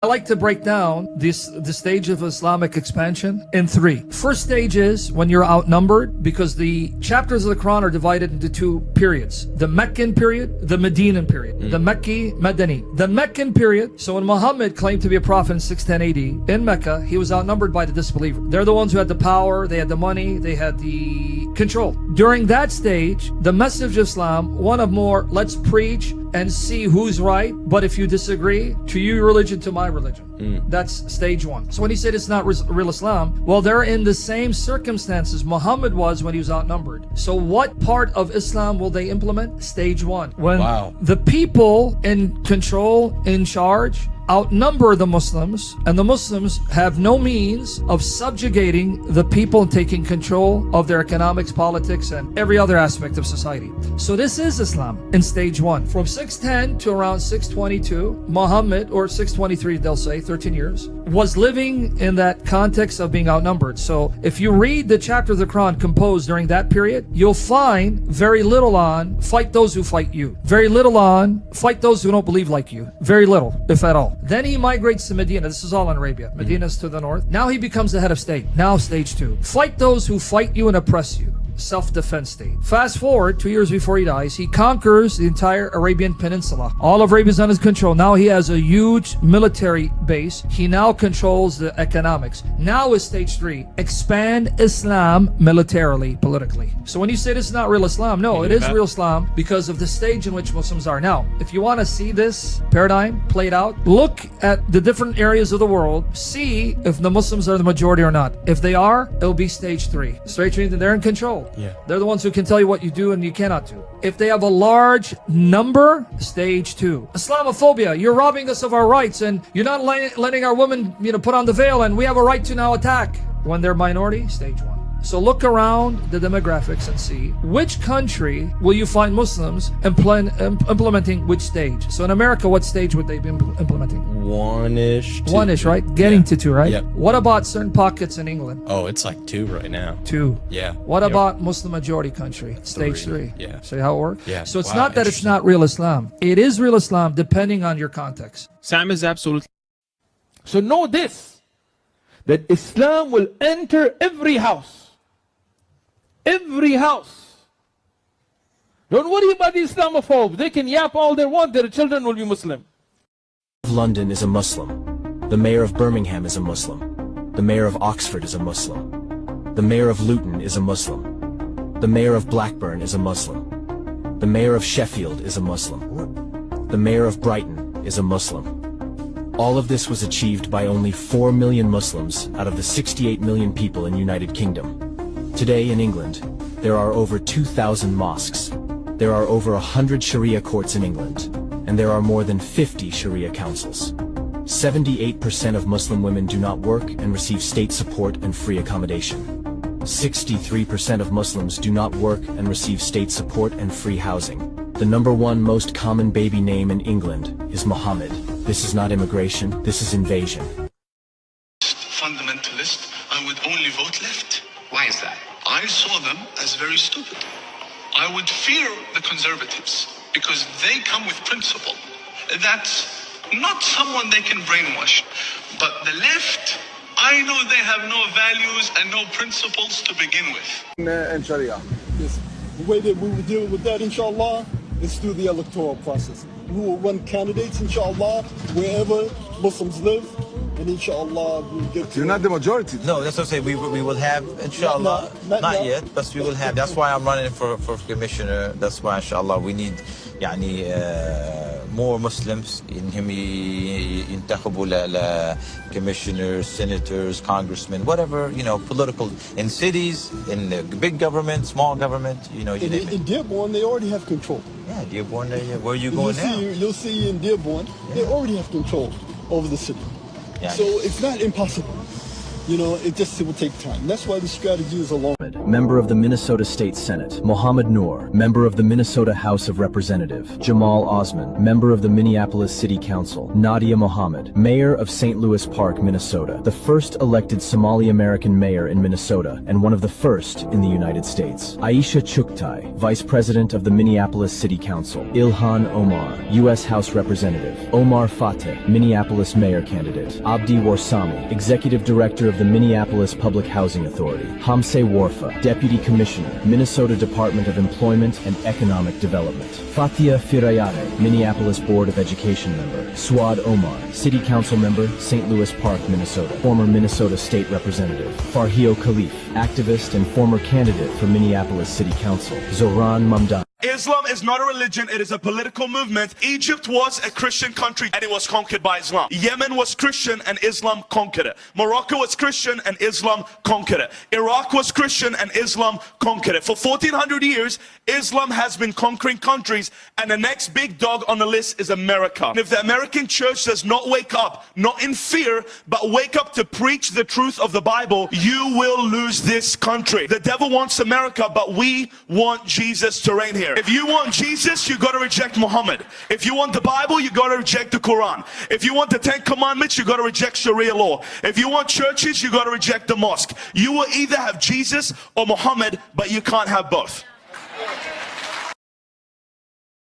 like to break down the stage of Islamic expansion in three. First stage is when you're outnumbered, because the chapters of the Quran are divided into two periods. The Meccan period, the Medinan period. The Mecki, Madani. The Meccan period, so when Muhammad claimed to be a prophet in 610 AD, in Mecca, he was outnumbered by the disbeliever. They're the ones who had the power, they had the money, they had the control. During that stage, the message of Islam, one of more, let's preach and see who's right, but if you disagree, to your religion, to my religion. That's stage one. So when he said it's not real Islam, well, they're in the same circumstances Muhammad was when he was outnumbered. So what part of Islam will they implement? Stage one. When the people in control, in charge, outnumber the Muslims, and the Muslims have no means of subjugating the people and taking control of their economics, politics, and every other aspect of society. So this is Islam in stage one. From 610 to around 622, Muhammad, or 623 they'll say, 13 years, was living in that context of being outnumbered. So if you read the chapter of the Quran composed during that period, you'll find very little on fight those who fight you. Very little on fight those who don't believe like you. Very little, if at all. Then he migrates to Medina. This is all in Arabia. Medina's to the north. Now he becomes the head of state. Now stage two. Fight those who fight you and oppress you. Self-defense state. Fast forward 2 years before he dies, he conquers the entire Arabian Peninsula. All of Arabia is under his control. Now he has a huge military base. He now controls the economics. Now is stage three. Expand Islam militarily, politically. So when you say this is not real Islam, no, it is real Islam because of the stage in which Muslims are. Now, if you want to see this paradigm played out, look at the different areas of the world. See if the Muslims are the majority or not. If they are, it'll be stage three. Stage three, they're in control. Yeah. They're the ones who can tell you what you do and you cannot do. If they have a large number, stage two. Islamophobia, you're robbing us of our rights and you're not letting our women, put on the veil and we have a right to now attack. When they're minority, stage one. So look around the demographics and see which country will you find Muslims implementing which stage. So in America, what stage would they be implementing? One-ish. One-ish, right? Getting to two, right? Yep. What about certain pockets in England? Oh, it's like 2 right now. 2. Yeah. What about Muslim majority country? Stage 3. Yeah. See how it works? Yeah. So it's not that it's not real Islam. It is real Islam depending on your context. Sam is absolutely. So know this, that Islam will enter every house. Every house. Don't worry about the Islamophobes. They can yap all they want. Their children will be Muslim. London is a Muslim. The mayor of Birmingham is a Muslim. The mayor of Oxford is a Muslim. The mayor of Luton is a Muslim. The mayor of Blackburn is a Muslim. The mayor of Sheffield is a Muslim. The mayor of Brighton is a Muslim. All of this was achieved by only 4 million Muslims out of the 68 million people in United Kingdom. Today in England, there are over 2,000 mosques. There are over 100 Sharia courts in England, and there are more than 50 Sharia councils. 78% of Muslim women do not work and receive state support and free accommodation. 63% of Muslims do not work and receive state support and free housing. The #1 most common baby name in England is Muhammad. This is not immigration, this is invasion. Fundamentalist, I would only vote left. Why is that? I saw them as very stupid. I would fear the conservatives because they come with principle. That's not someone they can brainwash. But the left, I know they have no values and no principles to begin with. And Sharia. Yes. The way that we will deal with that, inshallah, is through the electoral process. We will run candidates, inshallah, wherever Muslims live. And inshallah, we'll get to. You're not the majority. No, that's what I'm saying. We will have, inshallah, not yet, but we will have. That's why I'm running for commissioner. That's why, inshallah, we need more Muslims إنهم ينتخبوا commissioners, senators, congressmen, whatever, political, in cities, in the big government, small government, In Dearborn, they already have control. Yeah, Dearborn, where are you going now? You'll see in Dearborn, they already have control over the city. Yeah. So it's not impossible. You know, it will take time. That's why the strategy is a long. Member of the Minnesota State Senate. Mohammed Noor, member of the Minnesota House of Representatives. Jamal Osman, member of the Minneapolis City Council. Nadia Mohammed, mayor of St. Louis Park, Minnesota, the first elected Somali American mayor in Minnesota and one of the first in the United States. Aisha Chuktai, vice president of the Minneapolis City Council. Ilhan Omar, U.S. House Representative. Omar Fateh, Minneapolis mayor candidate. Abdi Warsami, executive director of the Minneapolis Public Housing Authority. Hamse Warfa, Deputy Commissioner, Minnesota Department of Employment and Economic Development. Fatia Firayate, Minneapolis Board of Education member. Suad Omar, City Council member, St. Louis Park, Minnesota. Former Minnesota State Representative. Farhio Khalif, activist and former candidate for Minneapolis City Council. Zoran Mamdani. Islam is not a religion, it is a political movement. Egypt was a Christian country and it was conquered by Islam. Yemen was Christian and Islam conquered it. Morocco was Christian and Islam conquered it. Iraq was Christian and Islam conquered it. For 1400 years, Islam has been conquering countries, and the next big dog on the list is America. And if the American church does not wake up, not in fear, but wake up to preach the truth of the Bible, you will lose this country. The devil wants America, but we want Jesus to reign here. If you want Jesus, you got to reject Muhammad. If you want the Bible, you got to reject the Quran. If you want the 10 Commandments, you got to reject Sharia law. If you want churches, you got to reject the mosque. You will either have Jesus or Muhammad, but you can't have both.